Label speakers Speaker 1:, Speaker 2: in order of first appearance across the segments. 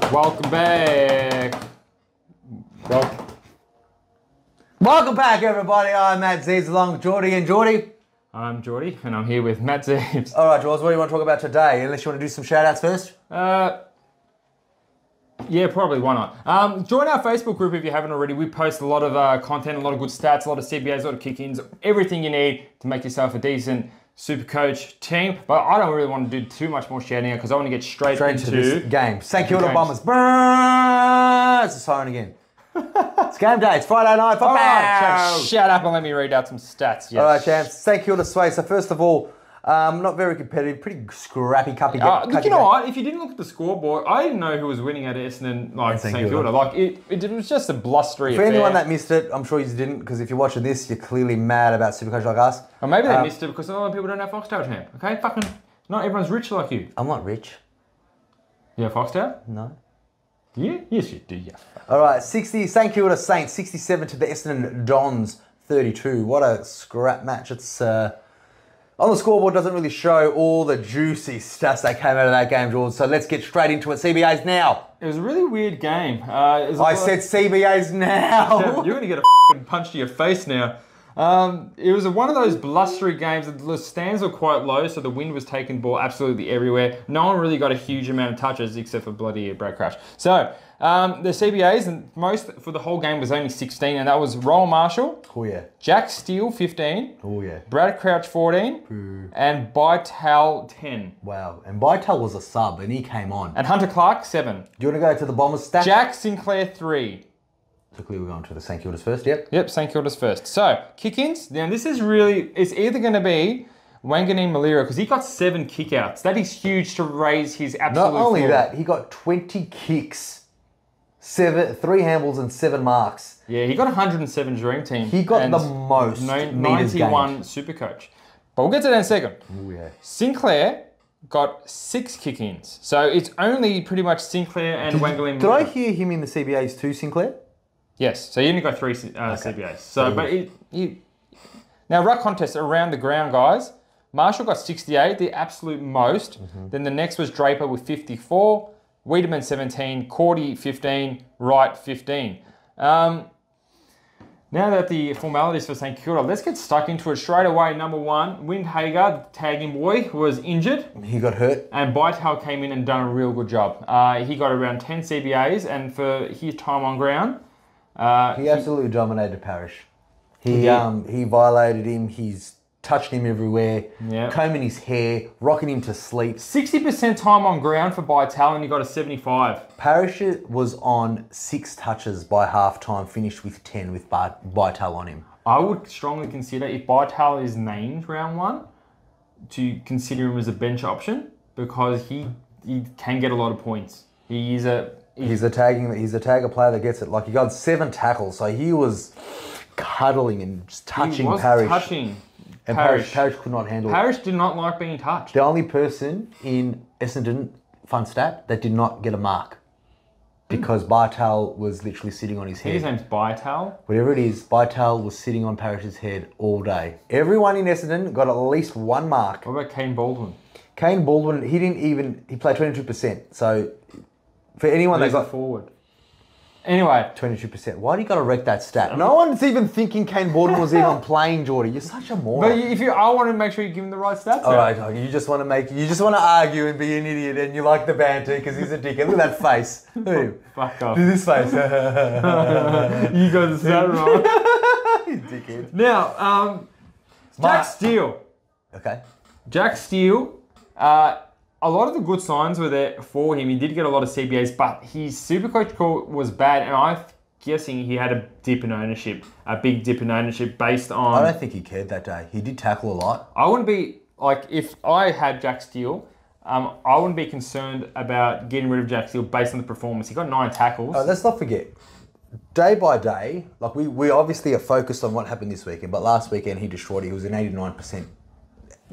Speaker 1: Welcome back.
Speaker 2: Welcome back, everybody. I'm Matt Zeebs along with Geordie and Geordie.
Speaker 1: I'm Geordie, and I'm here with Matt Zeebs.
Speaker 2: All right, George, what do you want to talk about today? Unless you want to do some shout-outs first?
Speaker 1: Yeah, probably. Why not? Join our Facebook group if you haven't already. We post a lot of content, a lot of good stats, a lot of CBAs, a lot of kick-ins, everything you need to make yourself a decent Supercoach team. But I don't really want to do too much more shouting out because I want to get straight into
Speaker 2: this game. St Kilda Bombers. Brrr, it's a siren again. It's game day. It's Friday night.
Speaker 1: All right, shut up and let me read out some stats. Yes.
Speaker 2: All right, champs. St Kilda Sway. So first of all, not very competitive, pretty scrappy cuppy game.
Speaker 1: You know what? If you didn't look at the scoreboard, I didn't know who was winning at Essendon, like St Kilda. Like it was just a blustery
Speaker 2: For
Speaker 1: affair.
Speaker 2: anyone that missed it, I'm sure you didn't, because if you're watching this, you're clearly mad about Supercoach like us.
Speaker 1: Or maybe they missed it because a lot of people don't have Foxtel, champ. Okay, fucking, not everyone's rich like you.
Speaker 2: I'm not rich.
Speaker 1: You have Foxtel?
Speaker 2: No.
Speaker 1: Do you? Yes, you do. Yeah.
Speaker 2: All right, 60 St Kilda Saints, 67 to the Essendon Dons, 32. What a scrap match! It's on the scoreboard doesn't really show all the juicy stats that came out of that game, George. So let's get straight into it. CBAs now.
Speaker 1: It was a really weird game.
Speaker 2: I said CBAs now.
Speaker 1: Yeah, you're gonna get a fucking punch to your face now. It was one of those blustery games. The stands were quite low, so the wind was taking the ball absolutely everywhere. No one really got a huge amount of touches except for bloody Brad Crouch. So the CBAs, and most for the whole game was only 16, and that was Rowan Marshall.
Speaker 2: Oh yeah.
Speaker 1: Jack Steele 15.
Speaker 2: Oh yeah.
Speaker 1: Brad Crouch 14.
Speaker 2: Ooh.
Speaker 1: And Bytel 10.
Speaker 2: Wow. And Bytel was a sub, and he came on.
Speaker 1: And Hunter Clark 7.
Speaker 2: Do you want to go to the Bombers stats?
Speaker 1: Jack Sinclair 3.
Speaker 2: Quickly, we're going to the St Kilda's first, yep.
Speaker 1: Yep, St Kilda's first. So, kick-ins. Now, this is really, it's either going to be Wanganeen Malira, because he got 7 kick-outs. That is huge to raise his absolute
Speaker 2: Not only
Speaker 1: floor.
Speaker 2: that, he got 20 kicks, 3 handballs and 7 marks.
Speaker 1: Yeah, he got 107 Dream Team.
Speaker 2: He got the most meters
Speaker 1: 91
Speaker 2: gained.
Speaker 1: Supercoach. But we'll get to that in a second.
Speaker 2: Oh yeah.
Speaker 1: Sinclair got 6 kick-ins. So, it's only pretty much Sinclair and Wanganeen Malira.
Speaker 2: Did I hear him in the CBAs too, Sinclair?
Speaker 1: Yes, so you only got 3 CBAs. So, but now ruck contests around the ground, guys. Marshall got 68, the absolute most. Then the next was Draper with 54, Wiedemann 17, Cordy 15, Wright 15. Now that the formalities for St Kilda, let's get stuck into it straight away. Number 1, Windhager, the tagging boy, was injured.
Speaker 2: He got hurt.
Speaker 1: And Bytel came in and done a real good job. He got around 10 CBAs, and for his time on ground,
Speaker 2: he absolutely dominated Parrish. He violated him. He's touched him everywhere, combing his hair, rocking him to sleep.
Speaker 1: 60% time on ground for Bytel, and he got a 75.
Speaker 2: Parrish was on 6 touches by half-time, finished with 10 with Bytel on him.
Speaker 1: I would strongly consider, if Bytel is named round 1, to consider him as a bench option, because he can get a lot of points. He's a
Speaker 2: tagger player that gets it. Like, he got 7 tackles, so he was cuddling and just touching Parrish. And Parrish could not handle it.
Speaker 1: Parrish did not like being touched.
Speaker 2: The only person in Essendon, fun stat, that did not get a mark. Because Bytel was literally sitting on his head.
Speaker 1: His name's Bytel.
Speaker 2: Whatever it is, Bytel was sitting on Parrish's head all day. Everyone in Essendon got at least 1 mark.
Speaker 1: What about Kane Baldwin?
Speaker 2: Kane Baldwin, he played 22%. So, for anyone that got
Speaker 1: forward. Anyway.
Speaker 2: 22%. Why do you got to wreck that stat? No one's even thinking Kane Baldwin was even playing, Geordie. You're such a moron.
Speaker 1: But I want to make sure you give him the right stats.
Speaker 2: All right, you just want to argue and be an idiot, and you like the banter because he's a dickhead. Look at that face.
Speaker 1: Fuck off.
Speaker 2: Do this face.
Speaker 1: You got the stat right.
Speaker 2: You dickhead.
Speaker 1: Now, Jack Steele.
Speaker 2: Okay.
Speaker 1: Jack Steele. A lot of the good signs were there for him. He did get a lot of CBAs, but his Supercoach call was bad, and I'm guessing he had a dip in ownership, a big dip in ownership based on...
Speaker 2: I don't think he cared that day. He did tackle a lot.
Speaker 1: I wouldn't be, like, if I had Jack Steele, I wouldn't be concerned about getting rid of Jack Steele based on the performance. He got 9 tackles.
Speaker 2: Let's not forget, day by day, like we obviously are focused on what happened this weekend, but last weekend he destroyed it. He was an 89%.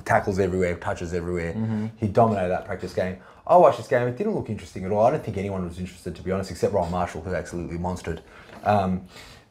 Speaker 2: Tackles everywhere, touches everywhere. He dominated that practice game. I watched this game. It didn't look interesting at all. I don't think anyone was interested, to be honest, except Rowan Marshall, who absolutely monstered.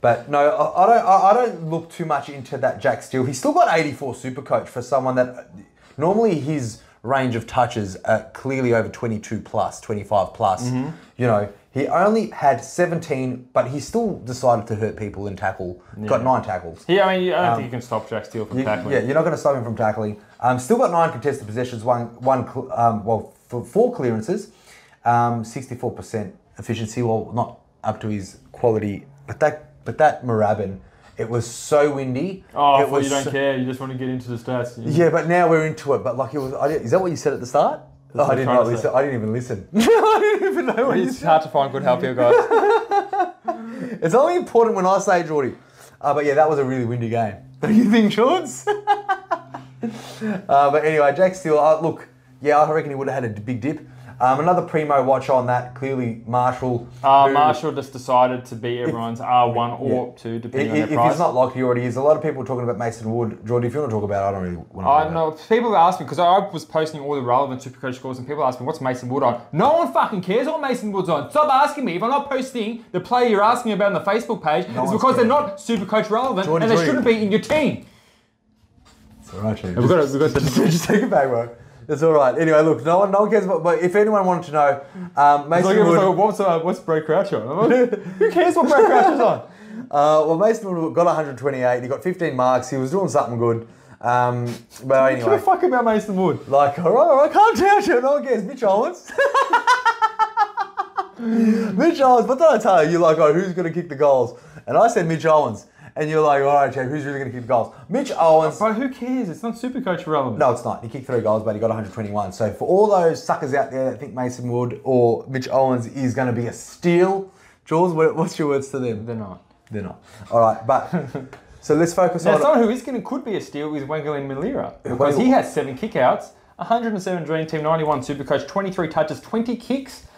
Speaker 2: But no, I don't look too much into that Jack Steele. He's still got 84 Supercoach for someone that normally his range of touches clearly over 22 plus, 25 plus. You know, he only had 17, but he still decided to hurt people and tackle. Got 9 tackles.
Speaker 1: Yeah, I mean, I don't think you can stop Jack Steele from tackling.
Speaker 2: Yeah, you're not going to stop him from tackling. Still got 9 contested possessions, 4 clearances, 64% efficiency. Well, not up to his quality, but that Moorabbin, it was so windy.
Speaker 1: Oh, I thought you don't care. You just want to get into the stats.
Speaker 2: Yeah, but now we're into it. But like, is that what you said at the start? Oh, I didn't listen. I didn't even listen. I didn't even know what you said.
Speaker 1: It's hard to find good help here, guys.
Speaker 2: It's only important when I say Geordie. But yeah, that was a really windy game. Don't you think, Shorts? But anyway, Jack Steele, look, yeah, I reckon he would have had a big dip. Another primo watch on that, clearly Marshall.
Speaker 1: Marshall just decided to be everyone's R1 or 2, depending on their price.
Speaker 2: If he's not locked, he already is. A lot of people are talking about Mason Wood. Jordan, if you want to talk about it, I don't really want to talk about it.
Speaker 1: People ask me, because I was posting all the relevant Supercoach scores, and people ask me, what's Mason Wood on? No one fucking cares what Mason Wood's on. Stop asking me. If I'm not posting the player you're asking about on the Facebook page, it's because they're not Supercoach relevant, and they shouldn't be in your team.
Speaker 2: It's all right, Chief.
Speaker 1: We've got to
Speaker 2: just take it back, bro. It's all right. Anyway, look, no one cares about. But if anyone wanted to know, Mason Wood.
Speaker 1: What's Brad Crouch on? Who cares what Brad Crouch is on?
Speaker 2: Well, Mason Wood got 128. He got 15 marks. He was doing something good. But anyway,
Speaker 1: give a fuck about Mason Wood.
Speaker 2: Like, all right, calm down, Joe. No one cares. Mitch Owens. Mitch Owens. What did I tell you? You're like, oh, who's going to kick the goals? And I said Mitch Owens. And you're like, all right, Chad, who's really going to kick the goals? Mitch Owens.
Speaker 1: But who cares? It's not Supercoach relevant.
Speaker 2: No, it's not. He kicked 3 goals, but he got 121. So for all those suckers out there that think Mason Wood or Mitch Owens is going to be a steal, Jules, what's your words to them?
Speaker 1: They're not.
Speaker 2: They're not. All right, but so let's focus on.
Speaker 1: Someone who could be a steal is Wangalin Malira, because he has 7 kickouts, 107 Dream Team, 91 Supercoach, 23 touches, 20 kicks.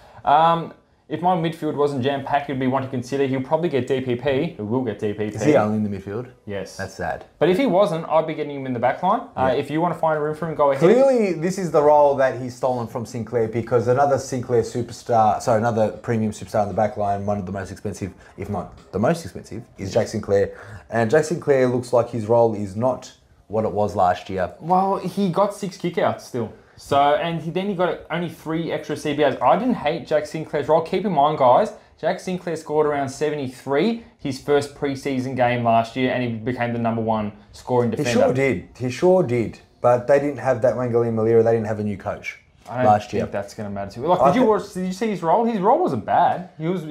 Speaker 1: If my midfield wasn't jam-packed, it'd be one to consider. He'll probably get DPP, who will get DPP.
Speaker 2: Is he only in the midfield?
Speaker 1: Yes.
Speaker 2: That's sad.
Speaker 1: But if he wasn't, I'd be getting him in the back line. If you want to find a room for him, go ahead.
Speaker 2: Clearly, this is the role that he's stolen from Sinclair, because another Sinclair superstar, another premium superstar in the back line, one of the most expensive, if not the most expensive, is Jack Sinclair. And Jack Sinclair looks like his role is not what it was last year.
Speaker 1: Well, he got 6 kickouts still. So, and then he got only 3 extra CBAs. I didn't hate Jack Sinclair's role. Keep in mind, guys, Jack Sinclair scored around 73 his first preseason game last year, and he became the #1 scoring defender.
Speaker 2: He sure did. But they didn't have that Wangalin Malira. They didn't have a new coach last year.
Speaker 1: I don't think that's going to matter too. Like, did you see his role? His role wasn't bad. He was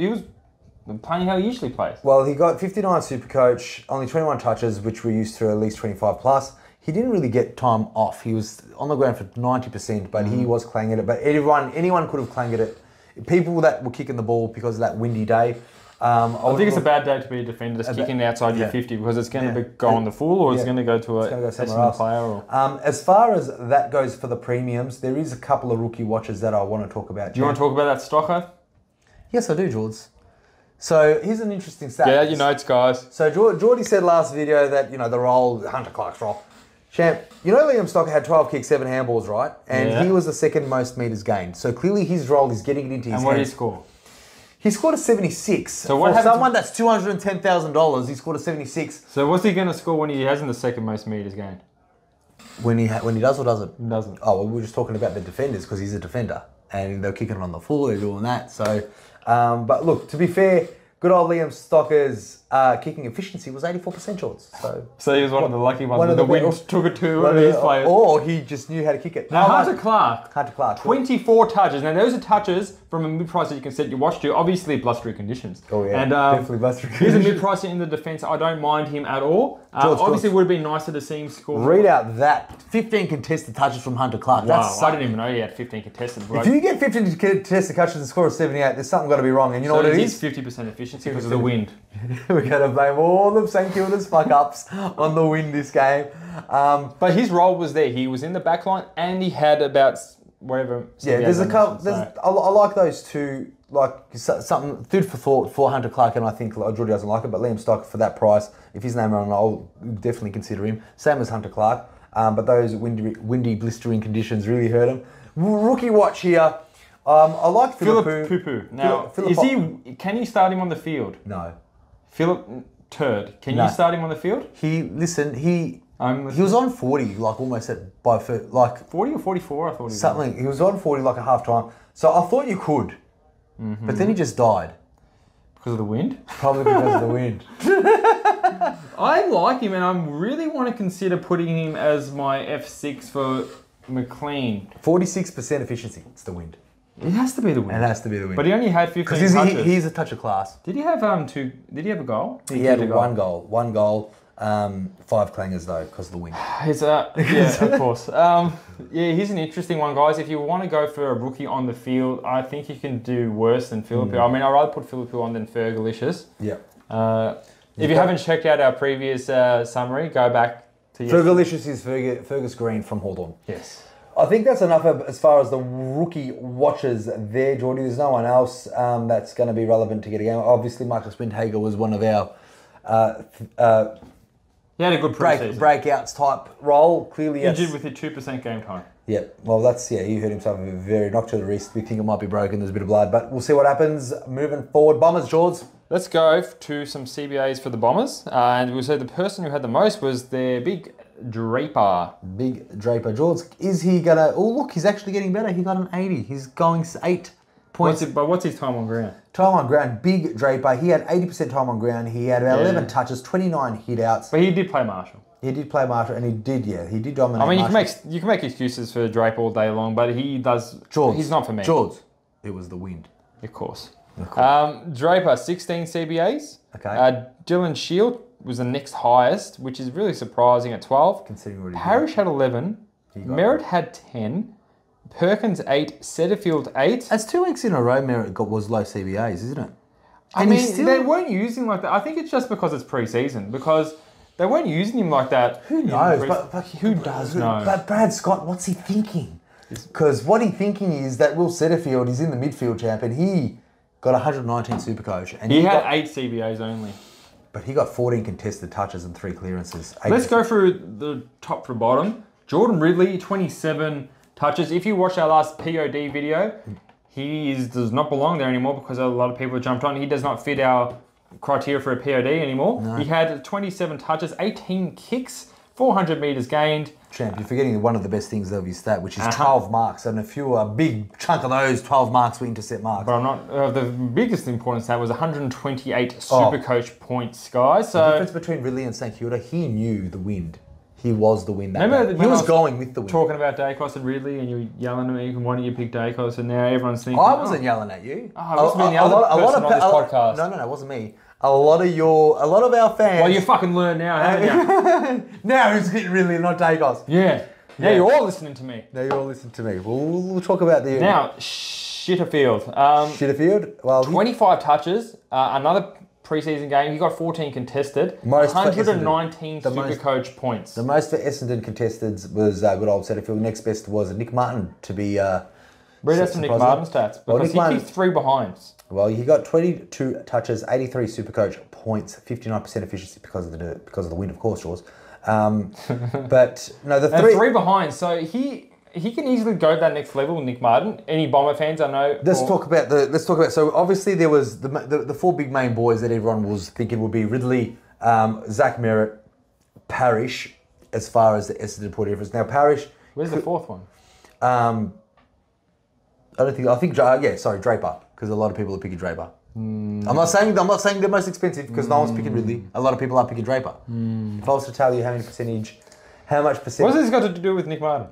Speaker 1: playing how he usually plays.
Speaker 2: Well, he got 59 Supercoach, only 21 touches, which were used to at least 25 plus. He didn't really get time off. He was on the ground for 90%, but he was clanging it. But anyone could have clanged it. People that were kicking the ball because of that windy day.
Speaker 1: I think it's a bad day to be a defender just kicking outside your 50, because it's going to go on the full, or it's going to go to a player. Or...
Speaker 2: as far as that goes for the premiums, there is a couple of rookie watches that I want to talk about.
Speaker 1: Do you want to talk about that Stocker?
Speaker 2: Yes, I do, George. So here's an interesting stat.
Speaker 1: Get out your notes, guys.
Speaker 2: So Geordie said last video that, the role, Hunter Clark's role. Champ, Liam Stocker had 12 kicks, 7 handballs, right? And he was the second most metres gained. So clearly his role is getting it into his hands.
Speaker 1: And what did he score?
Speaker 2: He scored a 76.
Speaker 1: So what
Speaker 2: for someone that's $210,000, he scored a 76.
Speaker 1: So what's he going to score when he hasn't the second most metres gained?
Speaker 2: When he does or doesn't?
Speaker 1: He doesn't.
Speaker 2: Oh, well, we were just talking about the defenders, because he's a defender. And they're kicking it on the full, they're doing that. So, but look, to be fair, good old Liam Stocker's kicking efficiency was 84% shorts.
Speaker 1: So he was one of the lucky ones. The wind took it to one of his players.
Speaker 2: Or he just knew how to kick it.
Speaker 1: Now, Hunter Clark, 24
Speaker 2: cool.
Speaker 1: touches. Now, those are touches from a mid-price that you can set your watch to. Obviously, blustery conditions.
Speaker 2: Oh, yeah.
Speaker 1: And,
Speaker 2: definitely blustery conditions.
Speaker 1: He's a mid-pricer in the defence. I don't mind him at all. Obviously, it would have been nicer to see him score.
Speaker 2: Read out that. 15 contested touches from Hunter Clark.
Speaker 1: Wow, I didn't even know he had 15 contested.
Speaker 2: Bro. If you get 15 contested touches and score a 78, there's something got to be wrong. And you know what it is?
Speaker 1: 50% efficiency because of the wind.
Speaker 2: We're going to blame all of St Kilda's fuck-ups on the wind this game.
Speaker 1: But his role was there. He was in the back line, and he had about whatever.
Speaker 2: Yeah, there's a couple. I like those two. Like something food for thought for Hunter Clark, and I think Geordie doesn't like it, but Liam Stocker for that price, if his name on, I'll definitely consider him. Same as Hunter Clark, but those windy, blistering conditions really hurt him. Rookie watch here. I like
Speaker 1: Philip Pupu. Now, can you start him on the field?
Speaker 2: No.
Speaker 1: Philip Turd. Can you start him on the field?
Speaker 2: He He was on 40, like almost like
Speaker 1: 40 or 44. I thought he was
Speaker 2: something. He was on 40 like a half time. So I thought you could, but then he just died.
Speaker 1: Because of the wind?
Speaker 2: Probably because of the wind.
Speaker 1: I like him, and I really want to consider putting him as my F6 for McLean.
Speaker 2: 46% efficiency. It's the wind.
Speaker 1: It has to be the wind.
Speaker 2: It has to be the wind.
Speaker 1: But he only had 15
Speaker 2: because
Speaker 1: touches.
Speaker 2: he's a touch of class.
Speaker 1: Did he have two? Did he have a goal?
Speaker 2: He had one goal. 5 clangers though, because of the wind.
Speaker 1: Yeah, of course. Yeah, he's an interesting one, guys. If you want to go for a rookie on the field, I think you can do worse than Philippou. I mean, I'd rather put Philippou on than Fergalicious.
Speaker 2: Yeah.
Speaker 1: If you haven't checked out our previous summary, go back to
Speaker 2: Fergalicious is Fergus Green from Hawthorn.
Speaker 1: Yes.
Speaker 2: I think that's enough as far as the rookie watchers there, Geordie. There's no one else that's going to be relevant to get a game. Obviously, Marcus Windhager was one of our
Speaker 1: he had a good preseason.
Speaker 2: Breakouts type role. Clearly,
Speaker 1: injured with a 2% game time.
Speaker 2: Yeah, well, he hurt himself a very knock to the wrist. We think it might be broken. There's a bit of blood, but we'll see what happens moving forward. Bombers, George.
Speaker 1: Let's go to some CBAs for the Bombers. And we'll say the person who had the most was their big Draper.
Speaker 2: Big Draper. George, is he going to... Oh, look, he's actually getting better. He got an 80. He's going 8 points.
Speaker 1: What's his time on ground?
Speaker 2: Time on ground, big Draper. He had 80% time on ground. He had about 11 touches, 29 hit-outs.
Speaker 1: But he did play Marshall.
Speaker 2: He did play Marshall, and he did dominate.
Speaker 1: I mean,
Speaker 2: Marshall.
Speaker 1: you can make excuses for Draper all day long, but he does...
Speaker 2: George.
Speaker 1: He's not for me.
Speaker 2: George. It was the wind.
Speaker 1: Of course. Draper, 16 CBAs.
Speaker 2: Okay.
Speaker 1: Dylan Shield was the next highest, which is really surprising at 12.
Speaker 2: Considering what he
Speaker 1: Parrish had 11. Merritt had 10. Perkins 8. Setterfield 8.
Speaker 2: That's 2 weeks in a row Merritt was low CBAs, isn't it?
Speaker 1: I mean, they weren't using like that. I think it's just because it's pre-season, because they weren't using him like that.
Speaker 2: Who knows?
Speaker 1: Who does know?
Speaker 2: But Brad Scott, what's he thinking? Because what he's thinking is that Will Setterfield is in the midfield champ, and he got 119 Supercoach. And
Speaker 1: he had 8 CBAs only.
Speaker 2: But he got 14 contested touches and 3 clearances.
Speaker 1: Let's go through the top to bottom. Jordan Ridley, 27 touches. If you watch our last POD video, he does not belong there anymore because a lot of people have jumped on. He does not fit our criteria for a POD anymore. No. He had 27 touches, 18 kicks, 400 metres gained.
Speaker 2: Champ, you're forgetting one of the best things of his stat, which is 12 marks. And a big chunk of those 12 marks were intercept marks.
Speaker 1: But I'm not... the biggest important stat was 128 Supercoach points, guys. So
Speaker 2: the difference between Ridley and St Kilda, he knew the wind. He was the wind that day. He was going with the wind.
Speaker 1: Talking about Dacos and Ridley, and you were yelling at me, why don't you pick Dacos? And now everyone's thinking...
Speaker 2: I wasn't yelling at you.
Speaker 1: I wasn't being the other person on this podcast.
Speaker 2: No, it wasn't me. A lot of our fans...
Speaker 1: Well, you fucking learn now, haven't you?
Speaker 2: Now who's getting Ridley and not Dacos?
Speaker 1: Yeah. Now you're all listening to me.
Speaker 2: Now you're all listening to me. We'll talk about the...
Speaker 1: Now, Shitterfield.
Speaker 2: Shitterfield? Well,
Speaker 1: 25 touches, another preseason game. He got 14 contested, 119 Supercoach points.
Speaker 2: The most for Essendon contested was good old Setterfield. Next best was Nick Martin to be...
Speaker 1: Read out some Nick Martin stats, because he kicked 3 behinds.
Speaker 2: Well, he got 22 touches, 83 Supercoach points, 59% efficiency because of the wind, of course, Jaws. But no, the
Speaker 1: 3 behinds. So he can easily go to that next level with Nick Martin. Any Bomber fans I know.
Speaker 2: Let's talk about. So obviously there was the 4 big main boys that everyone was thinking would be Ridley, Zach Merritt, Parrish, as far as the Essendon point difference. Now Parrish.
Speaker 1: Where's the 4th one?
Speaker 2: I think Draper, because a lot of people are picking Draper. I'm not saying they're most expensive because no one's picking Ridley. A lot of people are picking Draper. If I was to tell you how much percentage...
Speaker 1: What's this got to do with Nick Martin?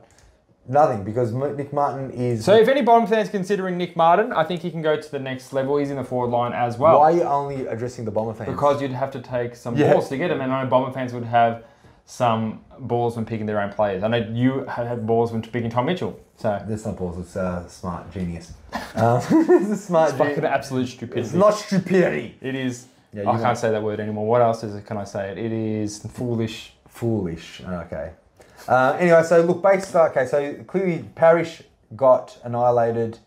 Speaker 2: Nothing, because Nick Martin is...
Speaker 1: So if any Bottom fans considering Nick Martin, I think he can go to the next level. He's in the forward line as well.
Speaker 2: Why are you only addressing the Bomber fans?
Speaker 1: Because you'd have to take some balls to get him, and I know Bomber fans would have some balls when picking their own players. I know you had balls when picking Tom Mitchell. So
Speaker 2: that's not balls, it's smart genius. It's a smart genius.
Speaker 1: Fucking absolute stupidity.
Speaker 2: It's not stupidity.
Speaker 1: It is. Yeah, I can't say that word anymore. What else can I say? It is foolish.
Speaker 2: Foolish. Okay. Anyway, so look, so clearly Parrish got annihilated.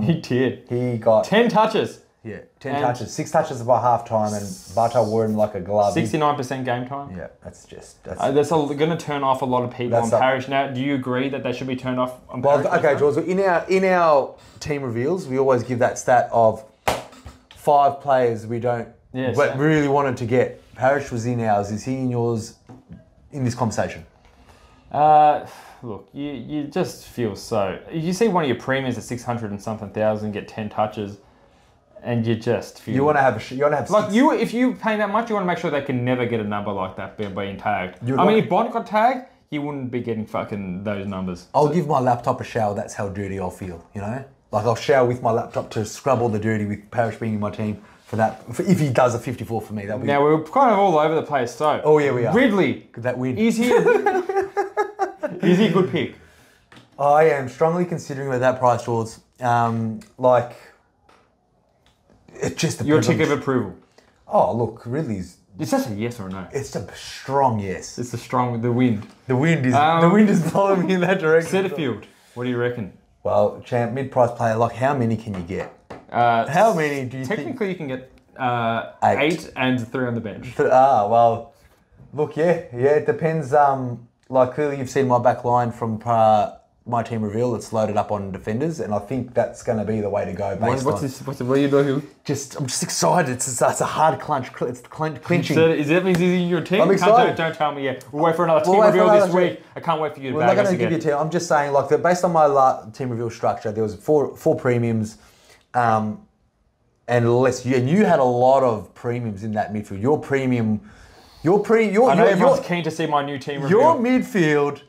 Speaker 1: He did.
Speaker 2: He got
Speaker 1: 10 touches.
Speaker 2: Yeah, 10 touches. 6 touches by half time, and Bartow wore him like a glove.
Speaker 1: 69% game time.
Speaker 2: Yeah, that's
Speaker 1: going to turn off a lot of people on Parrish. Now, do you agree that they should be turned off on Parrish?
Speaker 2: Well, okay, George. In our team reveals, we always give that stat of 5 players we don't really wanted to get. Parrish was in ours. Is he in yours? in this conversation?
Speaker 1: Look, you just feel so. You see one of your premiums at 600 and something thousand get 10 touches, and you just feel.
Speaker 2: You want to have.
Speaker 1: Like if you pay that much, you want to make sure they can never get a number like that being tagged. If Bond got tagged, he wouldn't be getting fucking those numbers.
Speaker 2: I'll give my laptop a shower. That's how dirty I'll feel. You know, like I'll shower with my laptop to scrub all the dirty with Parrish being in my team. For that, if he does a 54 for me, that'll be.
Speaker 1: Now we're kind of all over the place. So.
Speaker 2: Oh yeah, we are.
Speaker 1: Ridley.
Speaker 2: Could that win?
Speaker 1: Is he a good pick?
Speaker 2: I am strongly considering with that price, George. It just depends.
Speaker 1: Your tick of approval.
Speaker 2: Oh look, Ridley's.
Speaker 1: Is that a yes or a no?
Speaker 2: It's a strong yes.
Speaker 1: It's a strong. The wind.
Speaker 2: The wind is blowing me in that direction.
Speaker 1: Setterfield. What do you reckon?
Speaker 2: Well, champ, mid-price player. Like, how many can you get? How many do you think?
Speaker 1: Technically, you can get 8 and 3 on the bench.
Speaker 2: Well, look, it depends. Clearly you've seen my back line from my team reveal. It's loaded up on defenders, and I think that's going to be the way to go.
Speaker 1: What are you doing?
Speaker 2: I'm just excited. It's a hard clinch. It's clinching.
Speaker 1: So is that means he's in your team?
Speaker 2: I'm excited.
Speaker 1: Don't tell me yet. We'll wait for another team reveal this week. I can't wait for you to bag us again.
Speaker 2: I'm just saying, based on my team reveal structure, there was four premiums. And you had a lot of premiums in that midfield.
Speaker 1: I know everyone's keen to see my new team reveal.
Speaker 2: Your midfield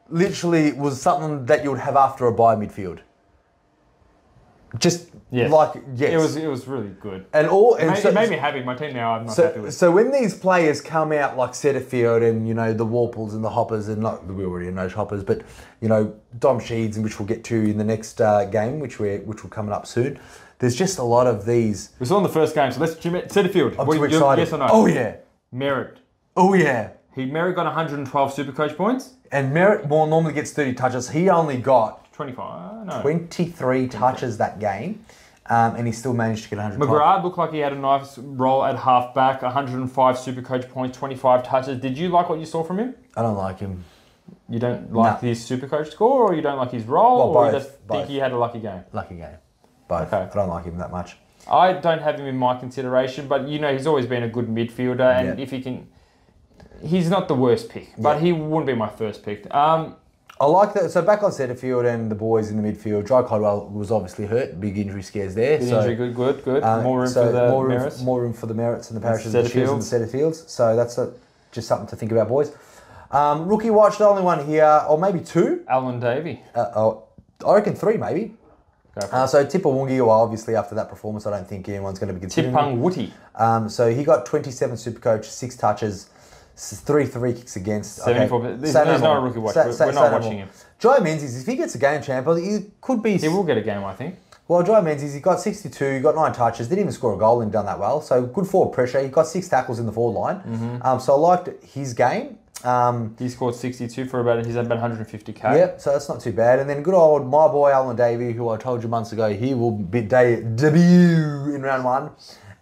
Speaker 2: literally was something that you would have after a bye midfield. Yes.
Speaker 1: It was really good.
Speaker 2: It
Speaker 1: made me happy. My team now I'm not happy with.
Speaker 2: So when these players come out like Setterfield and the Warples and the Hoppers and we already know Hoppers, but Dom Sheeds, which we'll get to in the next game, which will coming up soon. There's just a lot of these.
Speaker 1: We saw in the first game, so let's Setterfield.
Speaker 2: I'm too excited.
Speaker 1: Yes or no?
Speaker 2: Oh yeah.
Speaker 1: Merritt.
Speaker 2: Oh yeah.
Speaker 1: Merritt got 112 Supercoach points.
Speaker 2: And Merritt normally gets 30 touches. He only got 23 touches that game. And he still managed to get 112.
Speaker 1: McGrath looked like he had a nice role at half back, 105 Supercoach points, 25 touches. Did you like what you saw from him?
Speaker 2: I don't like him.
Speaker 1: You don't like his Supercoach score, or you don't like his role, or you just think he had a lucky game?
Speaker 2: Lucky game. Both. Okay. I don't like him that much.
Speaker 1: I don't have him in my consideration, but he's always been a good midfielder, and if he can... He's not the worst pick, but he wouldn't be my first pick.
Speaker 2: I like that. So back on Setterfield and the boys in the midfield, Jai Caldwell was obviously hurt. Big injury scares there.
Speaker 1: Injury, good. More room for the Merritts.
Speaker 2: More room for the Merritts and the Parishes and the Shields and the Setterfields. So that's just something to think about, boys. Rookie watch, the only one here, or maybe 2.
Speaker 1: Alan Davey.
Speaker 2: I reckon 3 maybe. So Tipawungi, obviously after that performance, I don't think anyone's going to be considering
Speaker 1: Tipawuti.
Speaker 2: So he got 27 Supercoach, 6 touches, 3 kicks against.
Speaker 1: 74%. There's no rookie watch. We're not watching him.
Speaker 2: Jai Menzies, if he gets a game, champ, he could be...
Speaker 1: He will get a game, I think.
Speaker 2: Well, Jai Menzies, he got 62, he got 9 touches, didn't even score a goal and done that well. So good forward pressure. He got 6 tackles in the forward line. Mm-hmm. So I liked his game.
Speaker 1: He scored 62 for he's had about 150k.
Speaker 2: Yep, so that's not too bad. And then good old my boy Alan Davey, who I told you months ago, he will debut in round 1.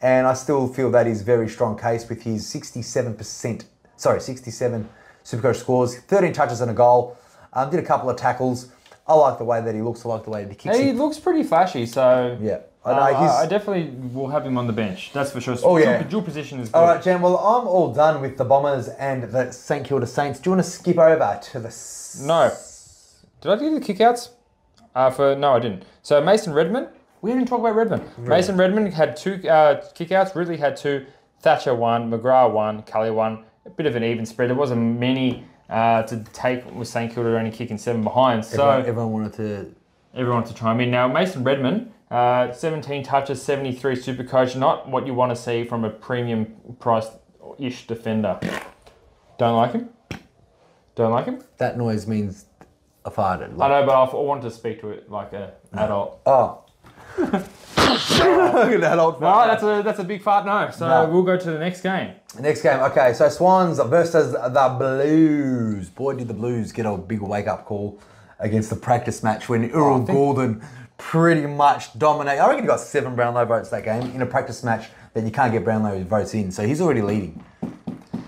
Speaker 2: And I still feel that is a very strong case with his 67 Supercoach scores, 13 touches and a goal. Did a couple of tackles. I like the way that he looks. I like the way that he kicks.
Speaker 1: He looks pretty flashy, so...
Speaker 2: Yeah.
Speaker 1: I definitely will have him on the bench. That's for sure. Dual position is good.
Speaker 2: All right, Jan. Well, I'm all done with the Bombers and the St Kilda Saints. Do you want to skip over to the...
Speaker 1: No. Did I do the kickouts? No, I didn't. So Mason Redmond. We didn't talk about Redmond. Mason Redmond had 2 kickouts. Ridley had 2. Thatcher 1. McGrath 1. Kelly 1. A bit of an even spread. There wasn't many to take with St Kilda only kicking 7 behind. So
Speaker 2: everyone wanted to
Speaker 1: chime in. Now, Mason Redmond, 17 touches, 73 Supercoach. Not what you want to see from a premium priced-ish defender. Don't like him?
Speaker 2: That noise means I farted.
Speaker 1: I know, but I wanted to speak to it like an adult.
Speaker 2: Oh. An adult fart.
Speaker 1: No, that's a big fart no. So we'll go to the next game.
Speaker 2: Okay, so Swans versus the Blues. Boy, did the Blues get a big wake-up call against the practice match when Earl Gordon pretty much dominated. I reckon he got 7 Brownlow votes that game in a practice match that you can't get Brownlow votes in. So he's already leading.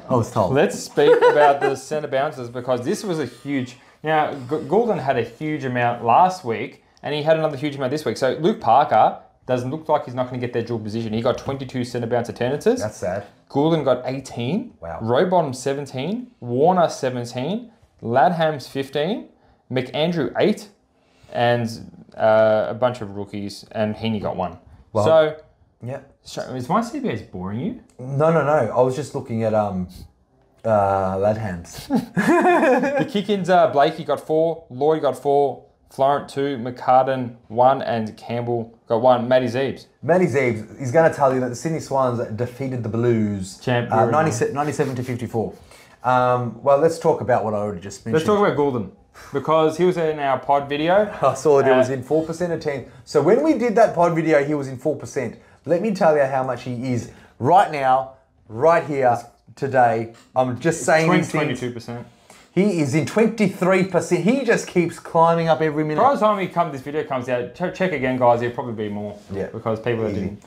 Speaker 2: I was told.
Speaker 1: Let's speak about the centre bouncers because this was a huge... Now, Gordon had a huge amount last week and he had another huge amount this week. So Luke Parker Doesn't look like he's not going to get their dual position. He got 22 centre bounce attendances.
Speaker 2: That's sad.
Speaker 1: Goulden got 18.
Speaker 2: Wow.
Speaker 1: Rowbottom 17. Warner 17. Ladham's 15. McAndrew 8. And a bunch of rookies. And Heaney got 1.
Speaker 2: Well,
Speaker 1: so,
Speaker 2: yeah.
Speaker 1: Is my CBAs boring you?
Speaker 2: No. I was just looking at Ladhams.
Speaker 1: The kick-ins, Blakey got 4. Lloyd got 4. Florent 2, McCartan 1, and Campbell got 1. Matty Zeebs.
Speaker 2: Matty Zeebs, he's going to tell you that the Sydney Swans defeated the Blues 97 to 54. Well, let's talk about what I already just mentioned.
Speaker 1: Let's talk about Goulden, because he was in our pod video.
Speaker 2: I saw that he was in 4% of 10. So when we did that pod video, he was in 4%. Let me tell you how much he is right now, right here, today. I'm just saying
Speaker 1: 22%.
Speaker 2: He is in 23%. He just keeps climbing up every minute.
Speaker 1: By the time this video comes out, check again, guys. There'll probably be more.
Speaker 2: Yeah.
Speaker 1: Because people are doing.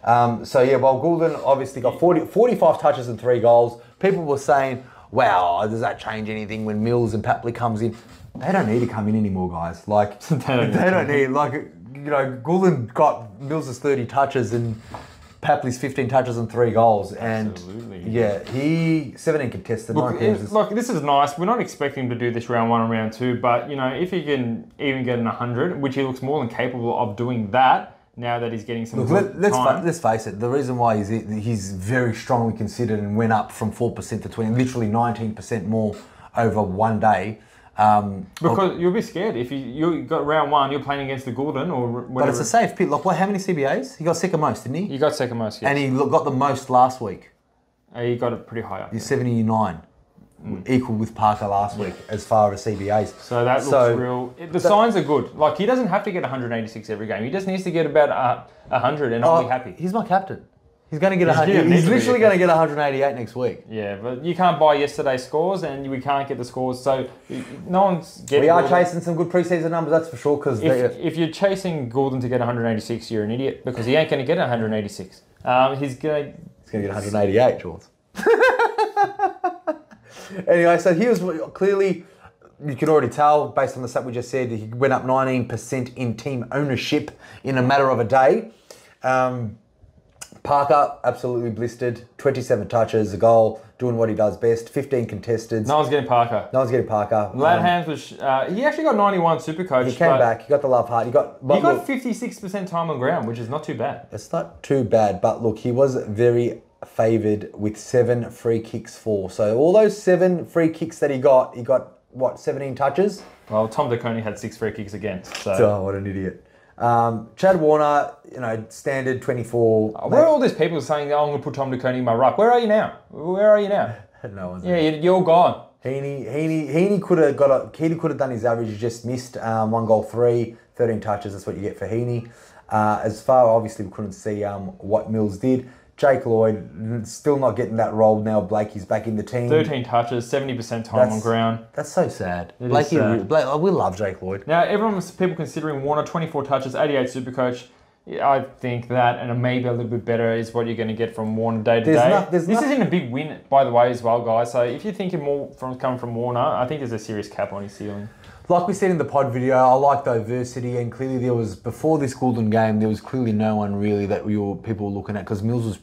Speaker 2: Goulden obviously got 45 touches and 3 goals. People were saying, wow, does that change anything when Mills and Papley comes in? They don't need to come in anymore, guys. Like, they don't need, like, you know, Goulden got Mills' 30 touches and Papley's 15 touches and 3 goals. And
Speaker 1: absolutely.
Speaker 2: Yeah, he 17 contested.
Speaker 1: Look, this is nice. We're not expecting him to do this round 1 and round 2, but you know, if he can even get an 100, which he looks more than capable of doing that, now that he's getting some time.
Speaker 2: Let's face it. The reason why he's very strongly considered and went up from 4% to 20, literally 19% more over one day.
Speaker 1: Because you'll be scared if you got round 1, you're playing against the Goulden or whatever.
Speaker 2: But it's a safe pick. Like, how many CBAs? He got second most, didn't he?
Speaker 1: He got second most, yes.
Speaker 2: And he got the most last week.
Speaker 1: He got it pretty high up.
Speaker 2: He's 79, equal with Parker last week as far as CBAs.
Speaker 1: So that looks real. The signs are good. Like, he doesn't have to get 186 every game. He just needs to get about 100 and I'll be happy.
Speaker 2: He's my captain. He's going to get 100. He's literally going to get 188 next week.
Speaker 1: Yeah, but you can't buy yesterday's scores, and we can't get the scores. So no one's getting.
Speaker 2: We are chasing some good preseason numbers, that's for sure. Because
Speaker 1: if you're chasing Goulden to get 186, you're an idiot because he ain't going to get 186. He's going
Speaker 2: to get 188, George. Anyway, so he was clearly. You can already tell based on the stat we just said. He went up 19% in team ownership in a matter of a day. Parker, absolutely blistered. 27 touches, a goal, doing what he does best. 15 contested.
Speaker 1: No one's getting Parker.
Speaker 2: Ladhams
Speaker 1: was... he actually got 91 Supercoach.
Speaker 2: He came back. He got the love heart. He got
Speaker 1: 56% time on ground, which is not too bad.
Speaker 2: It's not too bad, but look, he was very favoured with 7 free kicks for. So all those 7 free kicks that he got, what, 17 touches?
Speaker 1: Well, Tom DeConey had 6 free kicks against. So.
Speaker 2: Oh, what an idiot. Chad Warner, standard 24.
Speaker 1: Where are all these people saying, I'm going to put Tom DeConey in my ruck? Where are you now?
Speaker 2: No one's
Speaker 1: you're gone.
Speaker 2: Heaney could have done his average. He just missed 1 goal, 13 touches. That's what you get for Heaney. As far, obviously, we couldn't see what Mills did. Jake Lloyd, still not getting that role now. Blakey's back in the team.
Speaker 1: 13 touches, 70% time on ground.
Speaker 2: That's so sad. Blakey, we love Jake Lloyd.
Speaker 1: Now, people considering Warner, 24 touches, 88 Supercoach. I think that, and maybe a little bit better, is what you're going to get from Warner day to day. This isn't a big win, by the way, as well, guys. So if you're thinking more coming from Warner, I think there's a serious cap on his ceiling.
Speaker 2: Like we said in the pod video, I like diversity, and clearly there was, before this Goulden game, there was clearly no one really that people were looking at, because Mills was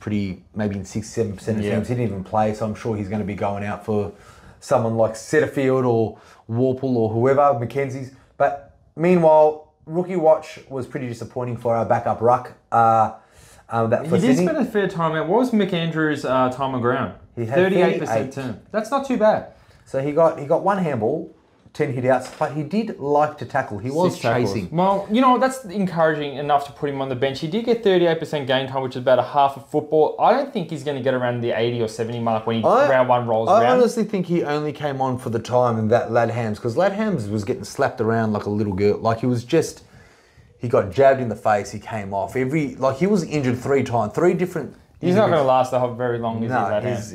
Speaker 2: maybe in 6-7% of teams. He didn't even play, so I'm sure he's going to be going out for someone like Setterfield or Warple or whoever, McKenzie's. But meanwhile, Rookie Watch was pretty disappointing for our backup ruck.
Speaker 1: He did spend a fair time out. What was McAndrew's time on ground?
Speaker 2: He had
Speaker 1: 38% turn. That's not too bad.
Speaker 2: So he got 1 handball, 10 hit-outs, but he did like to tackle. He was chasing.
Speaker 1: Well, that's encouraging enough to put him on the bench. He did get 38% game time, which is about a half of football. I don't think he's going to get around the 80 or 70 mark when round 1 rolls around.
Speaker 2: I honestly think he only came on for the time in that Ladhams, because Ladhams was getting slapped around like a little girl. Like, he got jabbed in the face, he came off. He was injured 3 times, 3 different...
Speaker 1: He's not going to last very long, is he,
Speaker 2: Ladhams?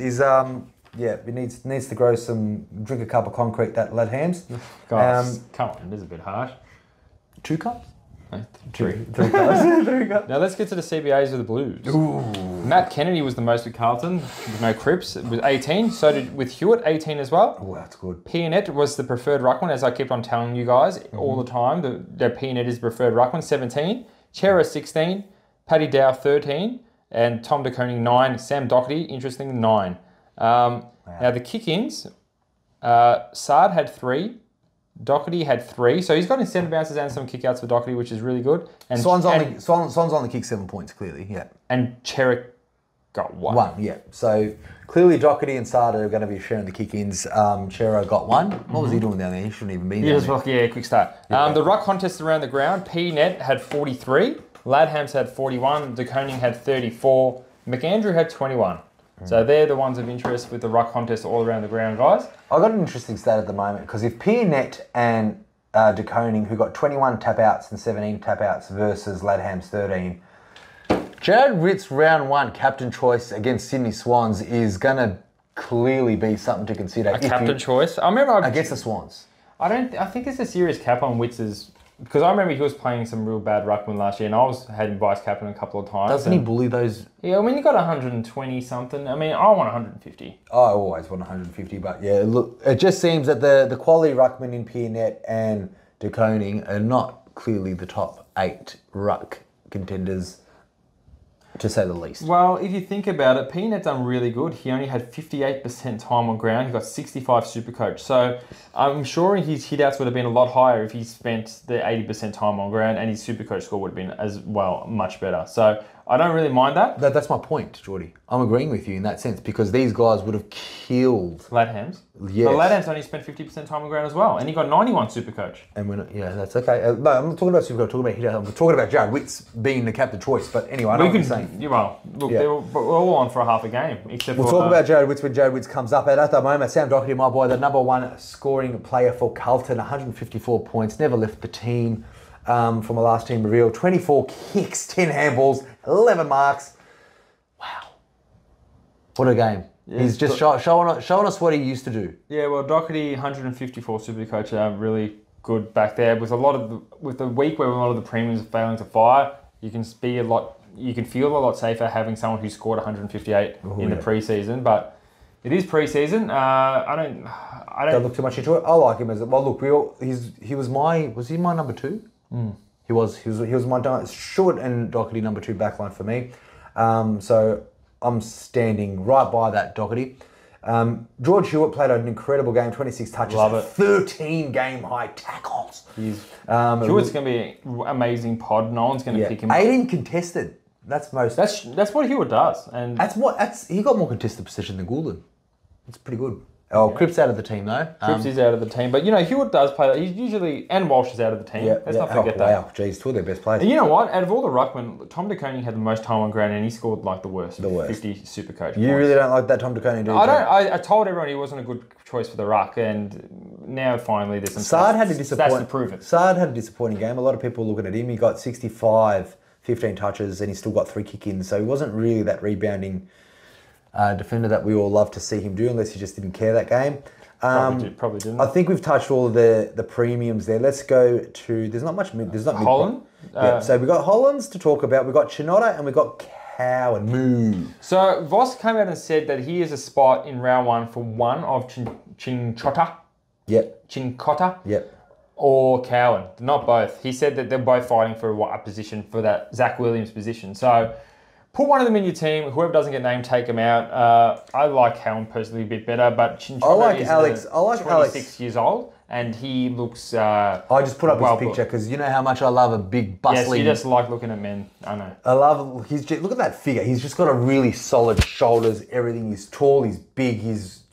Speaker 2: He needs to drink a cup of concrete, that Ladhams.
Speaker 1: Guys, come on, it is a bit harsh.
Speaker 2: 2 cups?
Speaker 1: No, 3.
Speaker 2: 3 cups. 3 cups.
Speaker 1: Now let's get to the CBAs with the Blues.
Speaker 2: Ooh.
Speaker 1: Matt Kennedy was the most with Carlton, with no Cripps, with 18. So did with Hewitt, 18 as well.
Speaker 2: Oh, that's good.
Speaker 1: Pianet was the preferred ruckman, as I kept on telling you guys all the time. The Pianet is preferred ruckman, 17. Chera, 16. Paddy Dow 13, and Tom DeConing 9. Sam Doherty, interesting, 9. Now the kick-ins, Sard had 3. Doherty had 3, so he's got incentive bounces and some kickouts for Doherty, which is really good. And
Speaker 2: Swans only kicked 7 points, clearly, yeah.
Speaker 1: And Cherrick got 1.
Speaker 2: 1, yeah. So clearly Doherty and Sada are going to be sharing the kick-ins. Chero got 1. What was he doing down there? He shouldn't even be there.
Speaker 1: Quick start. The ruck contests around the ground, P-Net had 43, Ladhams had 41, DeConing had 34, McAndrew had 21. So they're the ones of interest with the ruck contest all around the ground, guys. I
Speaker 2: got an interesting stat at the moment, because if P-Net and DeConing, who got 21 tap-outs and 17 tap-outs versus Ladhams 13, Jared Witt's round 1 captain choice against Sydney Swans is going to clearly be something to consider.
Speaker 1: A captain choice? I remember
Speaker 2: against the Swans.
Speaker 1: I think there's a serious cap on Witt's, because I remember he was playing some real bad ruckman last year, and I had him vice captain a couple of times.
Speaker 2: Doesn't he bully those?
Speaker 1: Yeah, I mean, he got 120 something. I mean, I want 150.
Speaker 2: I always want 150, but yeah, look, it just seems that the quality ruckman in Piernet and DeConing are not clearly the top 8 ruck contenders, to say the least.
Speaker 1: Well, if you think about it, P-Net's done really good. He only had 58% time on ground. He got 65 Supercoach. So I'm sure his hit-outs would have been a lot higher if he spent the 80% time on ground, and his Supercoach score would have been as well much better. So I don't really mind that.
Speaker 2: That's my point, Geordie. I'm agreeing with you in that sense, because these guys would have killed
Speaker 1: Ladhams.
Speaker 2: Yes.
Speaker 1: But Ladhams only spent 50% time on ground as well, and he got 91 Supercoach.
Speaker 2: And yeah, that's okay. No, I'm not talking about Supercoach. I'm talking about hit-out. I'm talking about Jared Witts being the captain choice. But anyway, I know what you're saying.
Speaker 1: We're all on for a half a game.
Speaker 2: We'll talk about Jared Witts when Jared Witts comes up. At the moment, Sam Doherty, my boy, the number 1 scoring player for Carlton, 154 points, never left the team. From a last team reveal, 24 kicks, 10 handballs, 11 marks. Wow. What a game. Yeah, he's just showing us what he used to do.
Speaker 1: Yeah, well, Doherty, 154 Supercoach, really good back there. With the week where a lot of the premiums are failing to fire, you can feel a lot safer having someone who scored 158 in the preseason. But it is preseason. I don't
Speaker 2: look too much into it. I like him as well. Look, was he my number 2? He was my Short and Doherty number 2 backline for me. So I'm standing right by that Doherty. George Hewitt played an incredible game, 26 touches, 13 game high tackles.
Speaker 1: Hewitt's going to be an amazing pod. No one's going to pick him.
Speaker 2: 18 contested. That's
Speaker 1: what Hewitt does, and
Speaker 2: he got more contested possession than Goulden. That's pretty good. Oh, Cripps out of the team though.
Speaker 1: Cripps is out of the team, but Hewitt does play. He's usually, and Walsh is out of the team. Let's not forget that.
Speaker 2: Wow, geez, 2 of their best players.
Speaker 1: And you know what? Out of all the ruckmen, Tom DeConing had the most time on ground, and he scored like the worst. 50 Supercoach.
Speaker 2: You really don't like that Tom DeConing, do you?
Speaker 1: I told everyone he wasn't a good choice for the ruck, and now finally there's some stats to prove it.
Speaker 2: Sard had a disappointing game. A lot of people looking at him. He got 65, 15 touches, and he still got 3 kick-ins. So he wasn't really that rebounding defender that we all love to see him do, unless he just didn't care that game.
Speaker 1: Probably didn't.
Speaker 2: I think we've touched all of the premiums there. Let's go to. There's not
Speaker 1: Holland.
Speaker 2: So we've got Hollands to talk about. We've got Chinotta and we've got Cow and Moo.
Speaker 1: So Voss came out and said that he is a spot in round 1 for one of Chincotta.
Speaker 2: Yep.
Speaker 1: Chincotta.
Speaker 2: Yep.
Speaker 1: Or Cowan. Not both. He said that they're both fighting for a position, for that Zach Williams position. So put one of them in your team. Whoever doesn't get named, take them out. I like Cowan personally a bit better, but Chincotta is 26 years old, and he looks
Speaker 2: I just put up his picture because you know how much I love a big, bustling...
Speaker 1: Yes, you just like looking at men. I know.
Speaker 2: Look at that figure. He's just got a really solid shoulders, everything. He's tall, he's big, he's,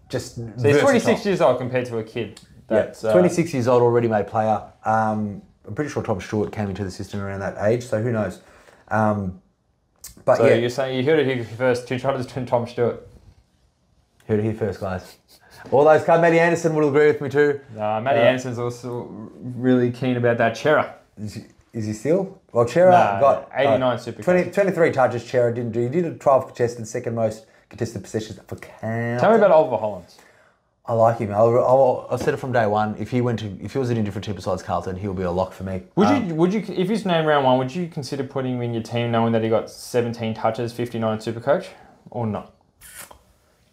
Speaker 2: just
Speaker 1: So he's 26 years old compared to a kid. That's
Speaker 2: 26 years old, already made player. I'm pretty sure Tom Stewart came into the system around that age, so who knows. But
Speaker 1: so you're saying you heard it here first, Chincotta's to Tom Stewart.
Speaker 2: Heard it here first, guys. All those guys, Matty Anderson will agree with me too.
Speaker 1: Matty Anderson's also really keen about that Chera.
Speaker 2: Is he still? Well, Chera got
Speaker 1: 89 Supercoach.
Speaker 2: 23 touches Chera didn't do. He did a 12 contested, second most contested possessions for Carlton.
Speaker 1: Tell me about Oliver Hollands.
Speaker 2: I like him. I said it from day one. If he was in a different team besides Carlton, he'll be a lock for me.
Speaker 1: Would you, if he's named round 1, would you consider putting him in your team, knowing that he got 17 touches, 59 Supercoach, or not?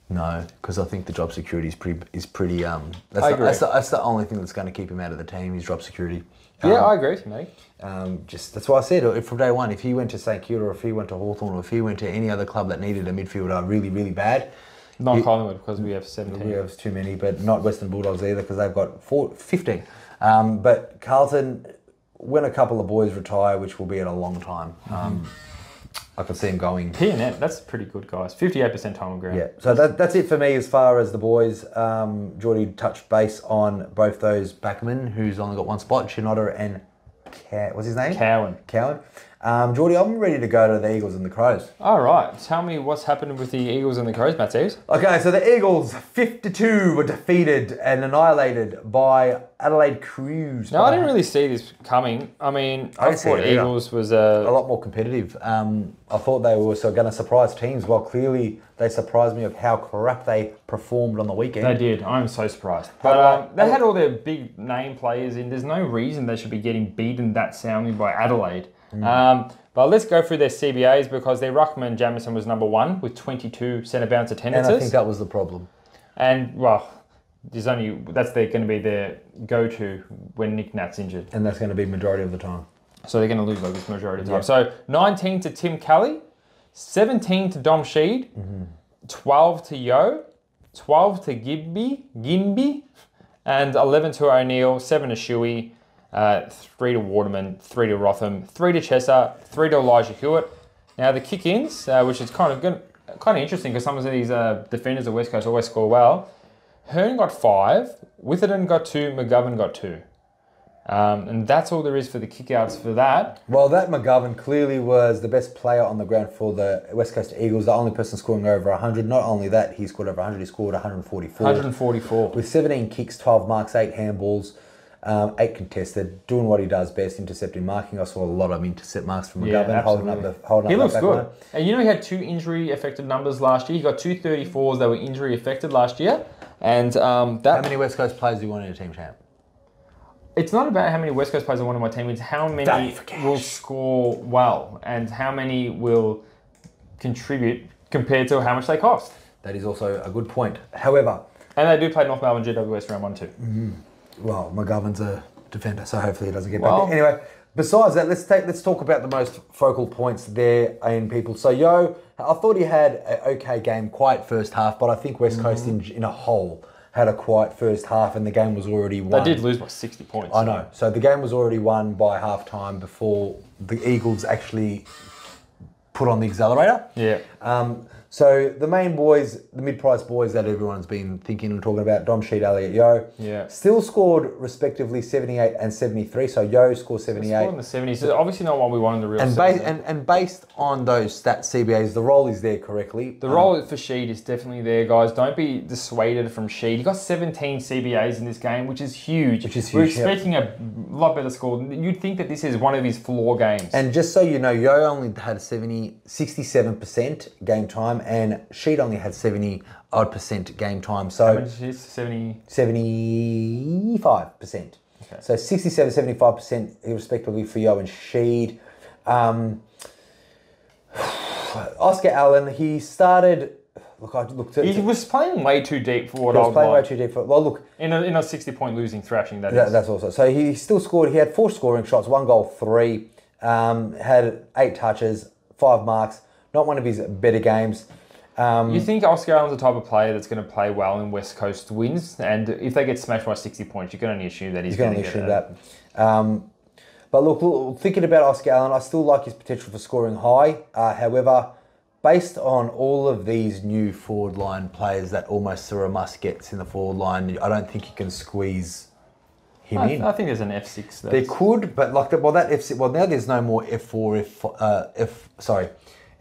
Speaker 2: No, because I think the job security is pretty.
Speaker 1: I agree.
Speaker 2: That's the only thing that's going to keep him out of the team. Is job security.
Speaker 1: Yeah, I agree with you, mate.
Speaker 2: That's why I said from day one, if he went to St Kilda, or if he went to Hawthorn, or if he went to any other club that needed a midfielder really, really bad.
Speaker 1: Not Collingwood, because we have 17.
Speaker 2: We have too many, but not Western Bulldogs either, because they've got 15. But Carlton, when a couple of boys retire, which will be in a long time, I can see him going.
Speaker 1: P&M, that's pretty good, guys. 58% time on ground.
Speaker 2: Yeah, so that's it for me as far as the boys. Geordie touched base on both those backmen, who's only got one spot, Shinoda and what's his name?
Speaker 1: Cowan.
Speaker 2: Geordie, I'm ready to go to the Eagles and the Crows.
Speaker 1: All right, tell me what's happened with the Eagles and the Crows, Matt Seves.
Speaker 2: Okay, so the Eagles, 52, were defeated and annihilated by Adelaide Crows.
Speaker 1: No, I didn't really see this coming. I mean, I thought Eagles was
Speaker 2: a lot more competitive. I thought they were going to surprise teams. Well, clearly they surprised me of how crap they performed on the weekend.
Speaker 1: They did. I'm so surprised. But they had all their big name players in. There's no reason they should be getting beaten that soundly by Adelaide. But let's go through their CBAs, because their ruckman Jamison was number 1 with 22 centre bounce attendances.
Speaker 2: And I think that was the problem.
Speaker 1: And, well, that's going to be their go-to when Nick Nat's injured.
Speaker 2: And that's going to be majority of the time.
Speaker 1: So they're going to lose like this majority of the time. So 19 to Tim Kelly, 17 to Dom Sheed, 12 to Yo, 12 to Gimby, and 11 to O'Neill, 7 to Shuey, 3 to Waterman, 3 to Rotham, 3 to Chesser, 3 to Elijah Hewitt. Now the kick-ins, which is kind of interesting, because some of these defenders of West Coast always score well. Hearn got 5, Witherden got 2, McGovern got 2. And that's all there is for the kickouts for that.
Speaker 2: Well, that McGovern clearly was the best player on the ground for the West Coast Eagles, the only person scoring over 100. Not only that, he scored over 100, he scored 144.
Speaker 1: 144.
Speaker 2: With 17 kicks, 12 marks, 8 handballs, 8 contested, doing what he does best, intercepting marking. I saw a lot of intercept marks from McGovern, holding up
Speaker 1: he looks
Speaker 2: that
Speaker 1: good.
Speaker 2: line.
Speaker 1: And you know, he had 2 injury-affected numbers last year. He got 2 34s that were injury-affected last year. And
Speaker 2: how many West Coast players do you want in a team champ?
Speaker 1: It's not about how many West Coast players I want in my team. It's how many will score well and how many will contribute compared to how much they cost.
Speaker 2: That is also a good point. However...
Speaker 1: And they do play North Melbourne GWS round 1 too.
Speaker 2: Well, McGovern's a defender, so hopefully he doesn't get back. Anyway, besides that, let's talk about the most focal points there in people. So Yo, I thought he had an okay game, quiet first half, but I think West Coast in a whole had a quiet first half, and the game was already won.
Speaker 1: They did lose by 60 points.
Speaker 2: I know. So the game was already won by half-time before the Eagles actually put on the accelerator.
Speaker 1: Yeah.
Speaker 2: So the main boys, the mid-price boys that everyone's been thinking and talking about, Dom Sheed, Elliot Yo, still scored respectively 78 and 73. So Yo scored 78.
Speaker 1: Scored in the 70s. So obviously not what we want in the real
Speaker 2: and based on those stats, CBAs, the role is there correctly.
Speaker 1: The role for Sheed is definitely there, guys. Don't be dissuaded from Sheed. He got 17 CBAs in this game, which is huge. We're expecting a lot better score. You'd think that this is one of his floor games.
Speaker 2: And just so you know, Yo only had 67% game time, and Sheed only had 70-odd% game time. So
Speaker 1: how much is 70?
Speaker 2: 75%. Okay. So 67, 75% respectively for Yo and Sheed. Oscar Allen, he started. Look, I looked at.
Speaker 1: He was playing way too deep for what I was
Speaker 2: playing way too deep for. Well, look,
Speaker 1: in a 60-point losing thrashing.
Speaker 2: That's also. So he still scored. He had 4 scoring shots, 1 goal, 3. Had 8 touches, 5 marks. Not one of his better games.
Speaker 1: You think Oscar Allen's the type of player that's going to play well in West Coast wins, and if they get smashed by 60 points, you can only assume that he's going to get that.
Speaker 2: But look, thinking about Oscar Allen, I still like his potential for scoring high. However, based on all of these new forward line players that almost are a must-gets in the forward line, I don't think you can squeeze him in.
Speaker 1: I think there's an F6.
Speaker 2: There could, but like that F6. Well, now there's no more F4, F5,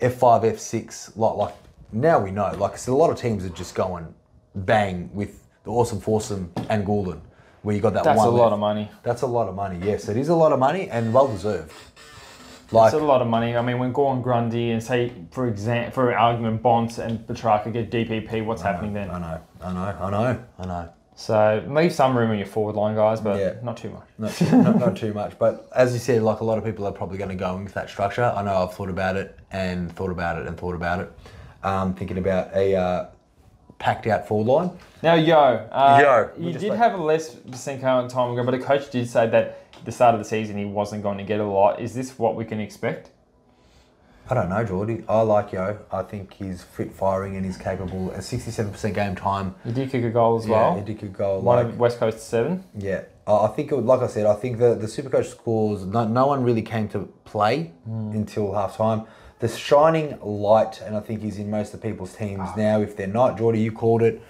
Speaker 2: F6. Like now we know. Like so a lot of teams are just going bang with the Awesome Foursome and Goulden, where you got that.
Speaker 1: That's
Speaker 2: one
Speaker 1: a
Speaker 2: left.
Speaker 1: lot of money.
Speaker 2: That's a lot of money. Yes, it is a lot of money and well deserved.
Speaker 1: Like, it's a lot of money. I mean, when Gordon Grundy and say, for argument, Bonds and Petrarca get DPP, what's happening then?
Speaker 2: I know.
Speaker 1: So leave some room in your forward line, guys, but not too much.
Speaker 2: Not too much. But as you said, like a lot of people are probably going to go in with that structure. I know I've thought about it and thought about it and thought about it. Thinking about a packed out forward line.
Speaker 1: Now, you
Speaker 2: just
Speaker 1: did
Speaker 2: like-
Speaker 1: have a less percent count time ago, but a coach did say that at the start of the season he wasn't going to get a lot. Is this what we can expect?
Speaker 2: I don't know, Geordie. I like Yo. I think he's fit firing and he's capable. A 67% game time.
Speaker 1: He did kick a goal as well.
Speaker 2: Yeah, he did kick a goal.
Speaker 1: One of West Coast 7.
Speaker 2: Yeah. I think, like I said, I think the Supercoach scores, no one really came to play until half time. The shining light, and I think he's in most of people's teams now. If they're not, Geordie, you called it.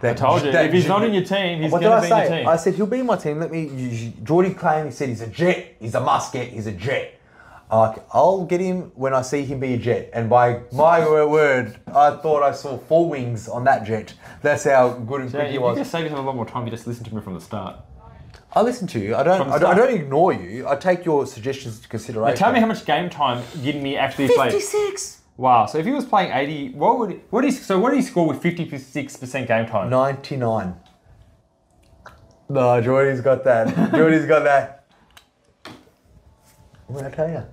Speaker 1: I told you, if he's not in your team, he's going to be in your team.
Speaker 2: I said, he'll be in my team. Geordie claimed, he said he's a jet. He's a must get. He's a jet. I'll get him when I see him be a jet. And by my word, I thought I saw 4 wings on that jet. That's how good and quick he was.
Speaker 1: You could save yourself a lot more time if you just listen to me from the start.
Speaker 2: I listen to you. I don't ignore you. I take your suggestions into consideration.
Speaker 1: Now tell me how much game time Gidney actually played.
Speaker 2: 56.
Speaker 1: Wow. So if he was playing 80, what did he score with 56% game time?
Speaker 2: 99. No, Jordy's got that. Jordy's got that. What did I tell you?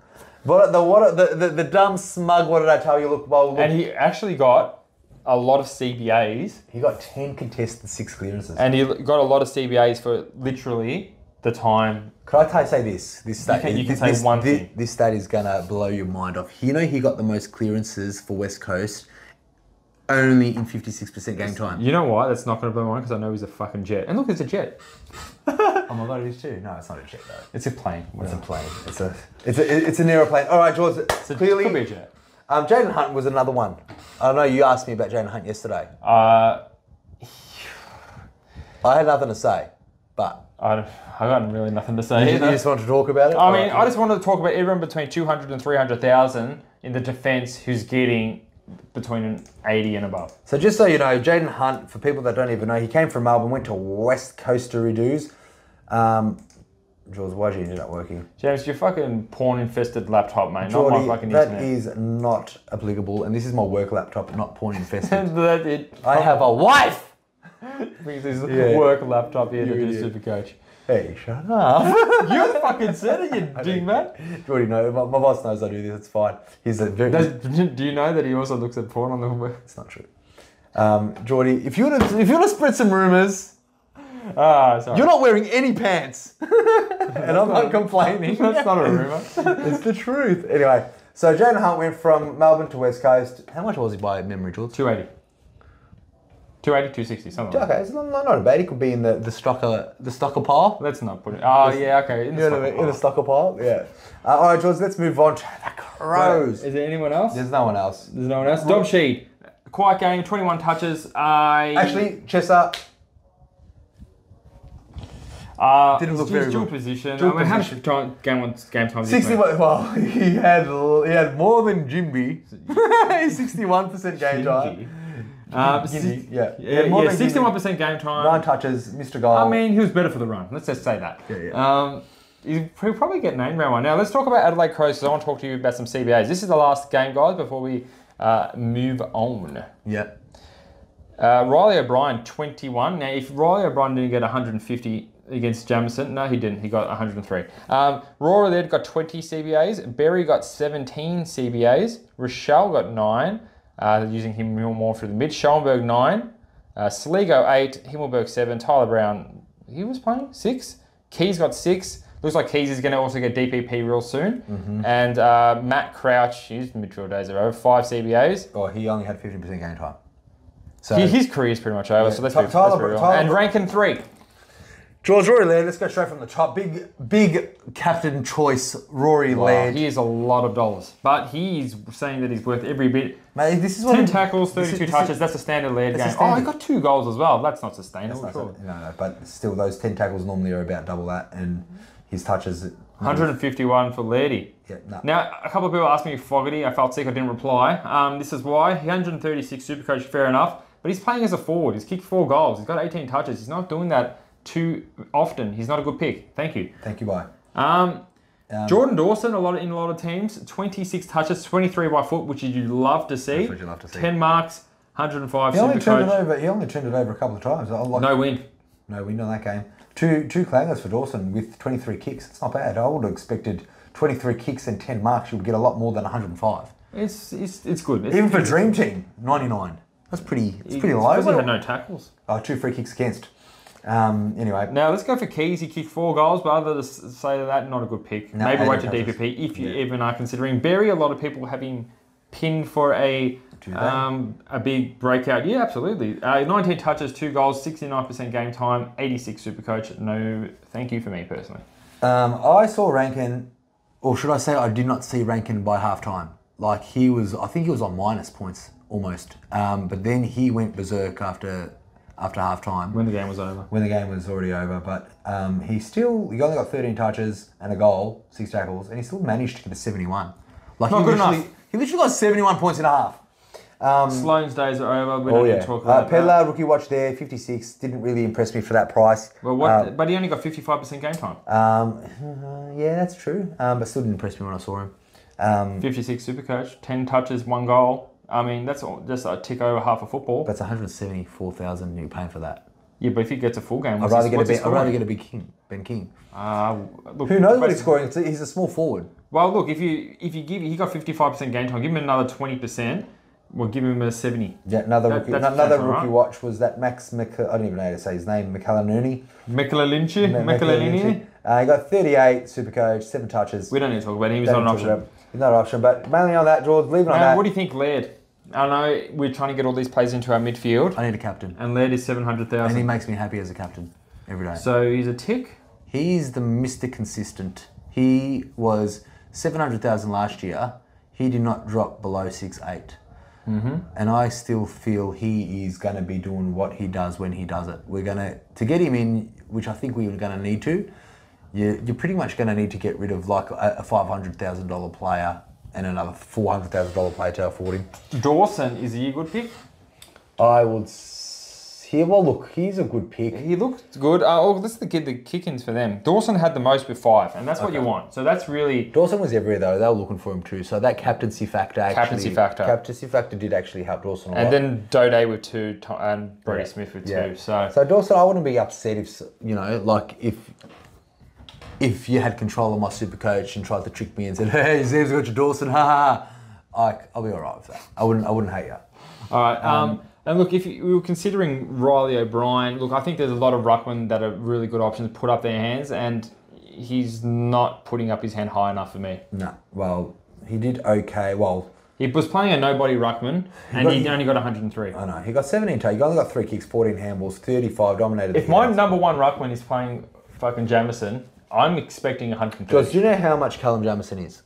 Speaker 2: The dumb smug, what did I tell you? Look.
Speaker 1: And he actually got a lot of CBAs.
Speaker 2: He got 10 contested, 6 clearances.
Speaker 1: And he got a lot of CBAs for literally the time.
Speaker 2: Could I say this? This stat.
Speaker 1: You can say one thing.
Speaker 2: This stat is going to blow your mind off. You know he got the most clearances for West Coast only in 56% game time.
Speaker 1: You know why? That's not going to blow my mind because I know he's a fucking jet. And look, it's a jet.
Speaker 2: Oh my god, it is too. No, it's not a jet though.
Speaker 1: It's a plane.
Speaker 2: It's a plane. It's an aeroplane. All right, George. Clearly,
Speaker 1: could be a jet.
Speaker 2: Jaden Hunt was another one. I know you asked me about Jaden Hunt yesterday.
Speaker 1: I
Speaker 2: had nothing to say, but
Speaker 1: I got really nothing to say.
Speaker 2: you just want to talk about it.
Speaker 1: I just wanted to talk about everyone between 200 and 300,000 in the defence who's getting between an 80 and above.
Speaker 2: So just so you know, Jaden Hunt, for people that don't even know, he came from Melbourne, went to West Coast to reduce. Jules, why did you end up working?
Speaker 1: James, your fucking porn-infested laptop, mate,
Speaker 2: Geordie,
Speaker 1: not my fucking
Speaker 2: that
Speaker 1: internet.
Speaker 2: is not applicable, and this is my work laptop, not porn-infested.
Speaker 1: That
Speaker 2: I have a wife!
Speaker 1: brings his work laptop here to do Supercoach.
Speaker 2: Hey, shut up.
Speaker 1: You fucking said it, you dingbat.
Speaker 2: Geordie, no, my boss knows I do this, it's fine. He's a very...
Speaker 1: Do you know that he also looks at porn on the web?
Speaker 2: It's not true. Geordie, if you want to spread some rumours...
Speaker 1: Sorry.
Speaker 2: You're not wearing any pants. And I'm not complaining.
Speaker 1: That's not a rumour.
Speaker 2: It's the truth. Anyway, so Jaden Hunt went from Melbourne to West Coast. How much was he by memory, Jules?
Speaker 1: 280. 280, 260, something like
Speaker 2: Okay, it's not bad. He could be in the stocker pile.
Speaker 1: Let's not put it... Oh, yeah, okay.
Speaker 2: In the stocker pile, yeah. All right, Jules, let's move on to the Crows.
Speaker 1: Is there anyone else?
Speaker 2: There's no one else.
Speaker 1: There's no one else? Dom Sheed. Quiet game, 21 touches.
Speaker 2: Actually, Chesser... didn't look very
Speaker 1: dual
Speaker 2: good.
Speaker 1: position.
Speaker 2: Dual
Speaker 1: how
Speaker 2: position.
Speaker 1: much game time?
Speaker 2: 61. Well, he had more than Jimby. 61% game time.
Speaker 1: He
Speaker 2: Yeah, more than
Speaker 1: 61% game time.
Speaker 2: 9 touches, Mr. Goal.
Speaker 1: I mean, he was better for the run. Let's just say that. He'll probably get named round one. Now, let's talk about Adelaide Crows because I want to talk to you about some CBAs. This is the last game, guys, before we move on.
Speaker 2: Yeah.
Speaker 1: Riley O'Brien, 21. Now, if Riley O'Brien didn't get 150 against Jamison, no, he didn't. He got 103. Rory Laird got 20 CBAs. Berry got 17 CBAs. Rochelle got 9, using him more through the mid. Schoenberg, 9. Sligo, 8. Himmelberg, 7. Tyler Brown, he was playing 6. Keys got 6. Looks like Keys is going to also get DPP real soon. Mm-hmm. And Matt Crouch, his midfield days are over. 5 CBAs.
Speaker 2: Oh, he only had 15% game time. So
Speaker 1: his career is pretty much over, so let's be real. And Rankin 3.
Speaker 2: George Rory Laird, let's go straight from the top. Big captain choice, Rory Laird.
Speaker 1: He is a lot of dollars, but he's saying that he's worth every bit.
Speaker 2: Mate, this is
Speaker 1: 10 tackles, 32 touches, that's a standard Laird game. Oh, he got 2 goals as well. That's not sustainable.
Speaker 2: No, but still, those 10 tackles normally are about double that, and his touches...
Speaker 1: 151 for Lairdy.
Speaker 2: Yeah, no.
Speaker 1: Now, a couple of people asked me Fogarty. I felt sick, I didn't reply. This is why. 136 Supercoach, fair enough. But he's playing as a forward. He's kicked 4 goals. He's got 18 touches. He's not doing that too often. He's not a good pick. Thank you.
Speaker 2: Thank you, bye.
Speaker 1: Jordan Dawson, in a lot of teams, 26 touches, 23 by foot, which you'd love to see.
Speaker 2: That's what you love to see.
Speaker 1: 10 marks, 105
Speaker 2: He only turned
Speaker 1: Supercoach.
Speaker 2: it over a couple of times.
Speaker 1: No win.
Speaker 2: No win on that game. Two clangers for Dawson with 23 kicks. It's not bad. I would have expected 23 kicks and 10 marks. You would get a lot more than 105.
Speaker 1: It's good.
Speaker 2: Even for Dream Team, 99. That's pretty low.
Speaker 1: Because he had no tackles.
Speaker 2: Oh, 2 free kicks against. Anyway.
Speaker 1: Now let's go for Keys. He kicked 4 goals, but other than say that, not a good pick.
Speaker 2: No,
Speaker 1: maybe wait to
Speaker 2: touches.
Speaker 1: DPP if you even are considering. Barry, a lot of people have him pinned for a big breakout. Yeah, absolutely. 19 touches, 2 goals, 69% game time, 86 Supercoach. No, thank you for me personally.
Speaker 2: I saw Rankin, or should I say I did not see Rankin by half-time. Like I think he was on minus points almost. But then he went berserk after half-time.
Speaker 1: When the game was over.
Speaker 2: When the game was already over. But he only got 13 touches and a goal, 6 tackles, and he still managed to get a 71. Like
Speaker 1: Not good enough.
Speaker 2: He literally got 71 points and a half.
Speaker 1: Sloane's days are over. We don't need to talk about
Speaker 2: Pedler,
Speaker 1: that.
Speaker 2: rookie watch there, 56. Didn't really impress me for that price.
Speaker 1: Well, but he only got 55% game time.
Speaker 2: Yeah, that's true. But still didn't impress me when I saw him.
Speaker 1: 56 Supercoach, 10 touches, 1 goal. I mean, that's just a tick over half a football.
Speaker 2: That's 174,000 you're paying for that.
Speaker 1: Yeah, but if he gets a full game,
Speaker 2: I'd rather get a Ben King.
Speaker 1: Look,
Speaker 2: who knows what he's scoring? He's a small forward.
Speaker 1: Well, look, if you give he got 55% game time, give him another 20%. We'll give him a 70.
Speaker 2: Yeah, another rookie watch was that Max. I don't even know how to say his name. McAllanuni.
Speaker 1: McAllanuni.
Speaker 2: He got 38 Supercoach, 7 touches.
Speaker 1: We don't need to talk about him. He's not an option.
Speaker 2: He's not an option, but mainly on that, George. Leave it on that.
Speaker 1: What do you think, Laird? I know we're trying to get all these players into our midfield.
Speaker 2: I need a captain.
Speaker 1: And Laird is 700,000.
Speaker 2: And he makes me happy as a captain every day.
Speaker 1: So he's a tick?
Speaker 2: He's the Mr. Consistent. He was 700,000 last year. He did not drop below 6'8".
Speaker 1: Mm-hmm.
Speaker 2: And I still feel he is going to be doing what he does when he does it. We're going to get him in, which I think we're going to need to. You're pretty much going to need to get rid of like a $500,000 player and another $400,000 player to afford him.
Speaker 1: Dawson, is he a good pick?
Speaker 2: I would say, well, look, he's a good pick.
Speaker 1: He looks good. This is the kick-ins for them. Dawson had the most with 5, and that's what you want. So that's really...
Speaker 2: Dawson was everywhere, though. They were looking for him, too. So that captaincy factor Captaincy factor did actually help Dawson a lot.
Speaker 1: And then Dode with 2 and Brody Smith with 2.
Speaker 2: So Dawson, I wouldn't be upset if, like if you had control of my Supercoach and tried to trick me and said, hey, Zeb's got your Dawson, ha ha. I'll be all right with that. I wouldn't hate you.
Speaker 1: All right. And look, if we were considering Riley O'Brien, look, I think there's a lot of ruckmen that are really good options to put up their hands, and he's not putting up his hand high enough for me.
Speaker 2: No. Well, he did okay. Well,
Speaker 1: he was playing a nobody ruckman, and he only got 103.
Speaker 2: I know. He got 17 tackles. He only got 3 kicks, 14 handballs, 35, dominated.
Speaker 1: If my number 1 ruckman is playing fucking Jamison, I'm expecting 130.
Speaker 2: George, do you know how much Callum Jamison is?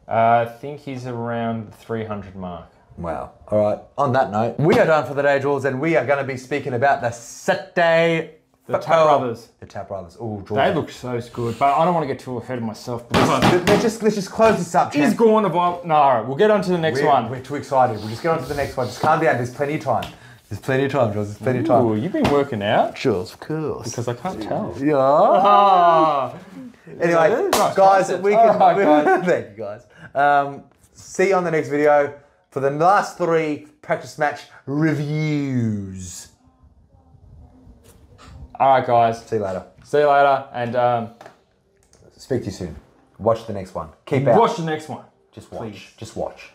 Speaker 1: I think he's around the 300 mark.
Speaker 2: Wow. All right. On that note, we are done for the day, George, and we are going to be speaking about the Saturday...
Speaker 1: The Tap Brothers.
Speaker 2: The Tap Brothers. Oh, George.
Speaker 1: They look so good, but I don't want to get too ahead of myself.
Speaker 2: Let's just close this up,
Speaker 1: He's gone about... No, we'll get on to the next one.
Speaker 2: We're too excited. We'll just get on to the next one. Just calm down. There's plenty of time. There's plenty of time, George. There's plenty of time.
Speaker 1: Ooh, you've been working out?
Speaker 2: Sure, of course.
Speaker 1: Because I can't tell.
Speaker 2: Yeah. Anyway, guys, we can...
Speaker 1: guys.
Speaker 2: Thank you, guys. See you on the next video for the last 3 practice match reviews.
Speaker 1: All right, guys.
Speaker 2: See you later.
Speaker 1: See you later, and
Speaker 2: speak to you soon. Watch the next one. Keep out.
Speaker 1: Watch the next one.
Speaker 2: Just watch.
Speaker 1: Please.
Speaker 2: Just watch.